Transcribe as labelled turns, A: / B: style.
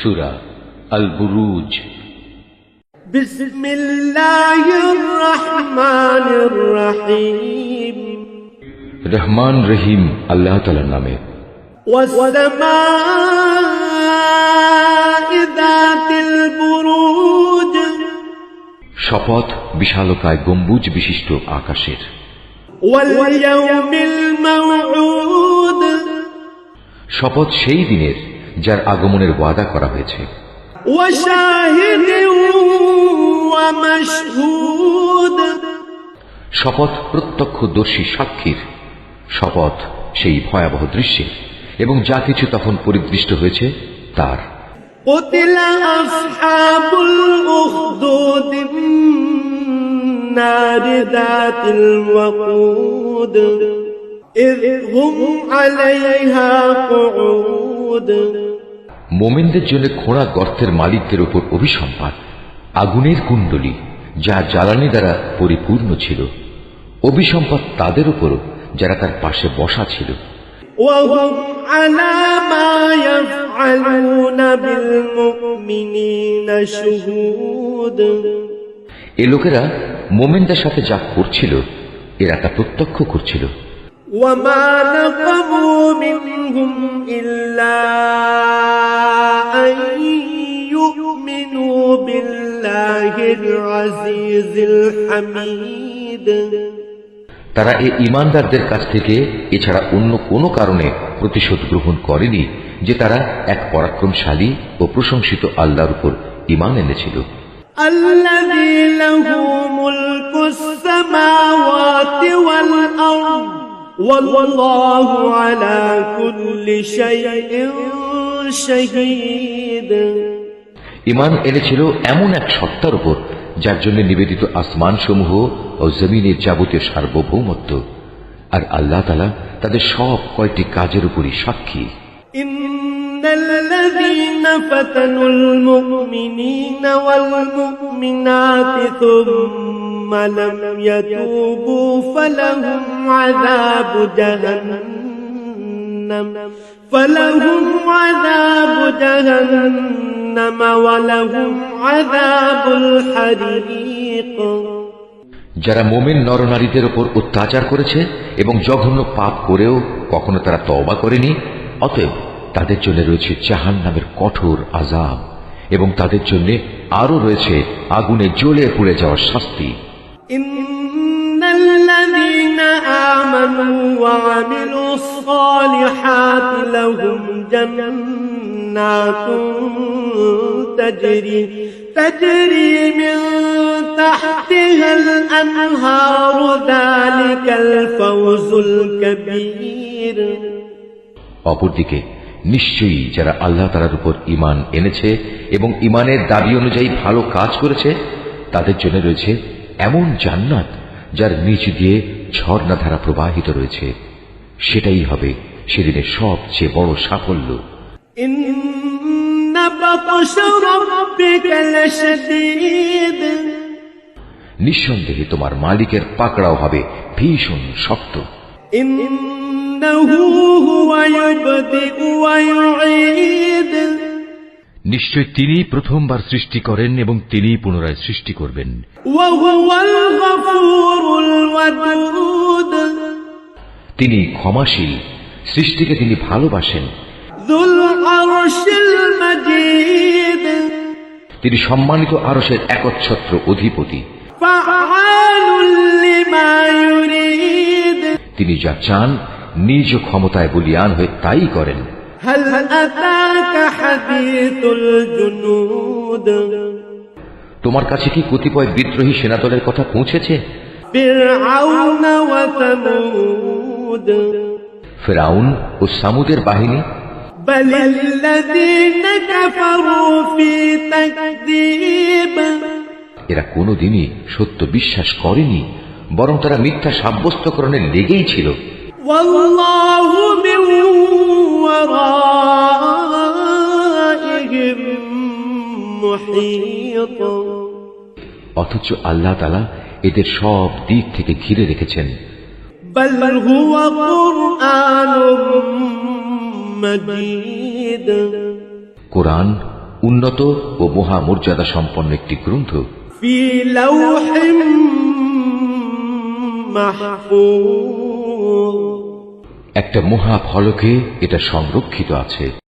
A: সূরা আল বুরুজ।
B: বিসমিল্লাহির রহমানির রহিম।
A: রহমান রহিম আল্লাহ তাআলার নামে।
B: ওয়াস-সামাই যাতিল বুরুজ।
A: শপথ বিশালকায় গম্বুজ বিশিষ্ট আকাশের।
B: ওয়াল ইয়াউমিল মাউউদ।
A: শপথ সেই দিনের যার আগমনের ওয়াদা করা হয়েছে।
B: ওয়া শাহিদিন ওয়া মাশহুদ।
A: শপথ প্রত্যক্ষদর্শী সাক্ষীর। শপথ সেই ভয়াবহ দৃশ্যের এবং যা কিছু তখন পরিদৃষ্ট হয়েছে তার।
B: কুতিলা আসহাবুল উখদুদ النار ذات الوقود إذ هم عليها قعود।
A: মোমেনদের জন্য খোঁড়া গর্তের মালিকদের উপর অভিসম্পাত আগুনের কুণ্ডলী যা জ্বালানি দ্বারা পরিপূর্ণ ছিল। অভিসম্পাত তাদের উপর যারা তার পাশে বসা ছিল।
B: وهم على ما يفعلون بالمؤمنين شهود।
A: এ লোকেরা মোমেনদের সাথে যা করছিল এরা তা প্রত্যক্ষ করছিল।
B: وما نقموا منهم إلا أن يؤمنوا بالله العزيز الحميد।
A: তারা এই ঈমানদারদের কাছ থেকে এছাড়া অন্য কোনো কারণে প্রতিশোধ গ্রহণ করেনি যে তারা এক পরাক্রমশালী ও প্রশংসিত আল্লাহর উপর ঈমান এনেছিল।
B: الذي له ملك السماوات والأرض والله على كل شيء شهيد।
A: ঈমান এনেছিল এমন এক সত্তার উপর যার জন্য নিবেদিত আসমান সমূহ ও জমিনের যাবতীয় সার্বভৌমত্ব, আর আল্লাহ তাআলা তাদের সব কয়টি কাজের উপরই সাক্ষী।
B: الذين فتنوا المؤمنين والمؤمنات ثم لم يتوبوا فلهم عذاب جهنم ولهم عذاب الحريق।
A: যারা মোমেন নরনারীদের উপর অত্যাচার করেছে এবং জঘন্য পাপ করেও কখনো তারা তওবা করেনি, অতএব তাদের জন্য রয়েছে জাহান্নামের কঠোর আযাব এবং তাদের জন্য আরো রয়েছে আগুনে জ্বলে পুড়ে যাওয়ার শাস্তি।
B: ইন্নাল্লাযীনা আমানু ওয়া আমিলুস সালিহাতি লাহুম জান্নাতুন তাজরি মিন তাহতিহাল আনহারু যালিকাল ফাওজুল কাবীর।
A: অপরদিকে নিশ্চয়ই যারা আল্লাহ তাআলার উপর ঈমান এনেছে এবং ঈমানের দাবি অনুযায়ী ভালো কাজ করেছে তাদের জন্য রয়েছে এমন জান্নাত যার নিচ দিয়ে ঝর্ণাধারা প্রবাহিত রয়েছে। সেটাই হবে সেদিনের সবচেয়ে বড় সাফল্য।
B: ইন্না বাতশা রাব্বিকা লাশাদীদ।
A: নিঃসন্দেহে তোমার মালিকের পাকড়াও হবে ভীষণ শক্ত।
B: ইন্নাহু হুয়া ইবদিউ ওয়া ইউঈদ।
A: নিশ্চয় তিনি প্রথমবার সৃষ্টি করেন এবং তিনি পুনরায় সৃষ্টি করবেন।
B: ওয়া হুয়াল গফুরুল ওয়াদুদ।
A: তিনি ক্ষমাশীল, সৃষ্টিকে তিনি ভালোবাসেন।
B: যুল আরশিল মাজিদ।
A: তিনি সম্মানিত আরশের একচ্ছত্র অধিপতি।
B: ফাআলুল লিমা ইউরিদ।
A: তিনি যা চান নিজ ক্ষমতায় বলীয়ান হয়ে তাই করেন।
B: হাল আতাকা হাদিসুল জুনুদ।
A: তোমার কাছে কি কতিপয় বিদ্রোহী সেনাদলের কথা পৌঁছেছে?
B: ফিরআউন ওয়া সামুদ।
A: ফিরআউন ও সামুদের বাহিনী।
B: বালিল্লাযীনা কাফারু ফি তাকযীব।
A: এরা কোনোদিনই সত্য বিশ্বাস করেনি, বরং তারা মিথ্যা সাব্যস্তকরণে লেগেই ছিল।
B: ওয়াল্লাহু মিন ওয়ারাইহিম মুহীত।
A: অথচ আল্লাহ তাআলা এদের সব দিক থেকে ঘিরে রেখেছেন।
B: বাল হুয়া কুরআনুম মাজিদ।
A: কোরআন উন্নত ও মহামর্যাদা সম্পন্ন একটি গ্রন্থ
B: في لوح محفوظ
A: একটা মহাফলকে এটা সংরক্ষিত আছে।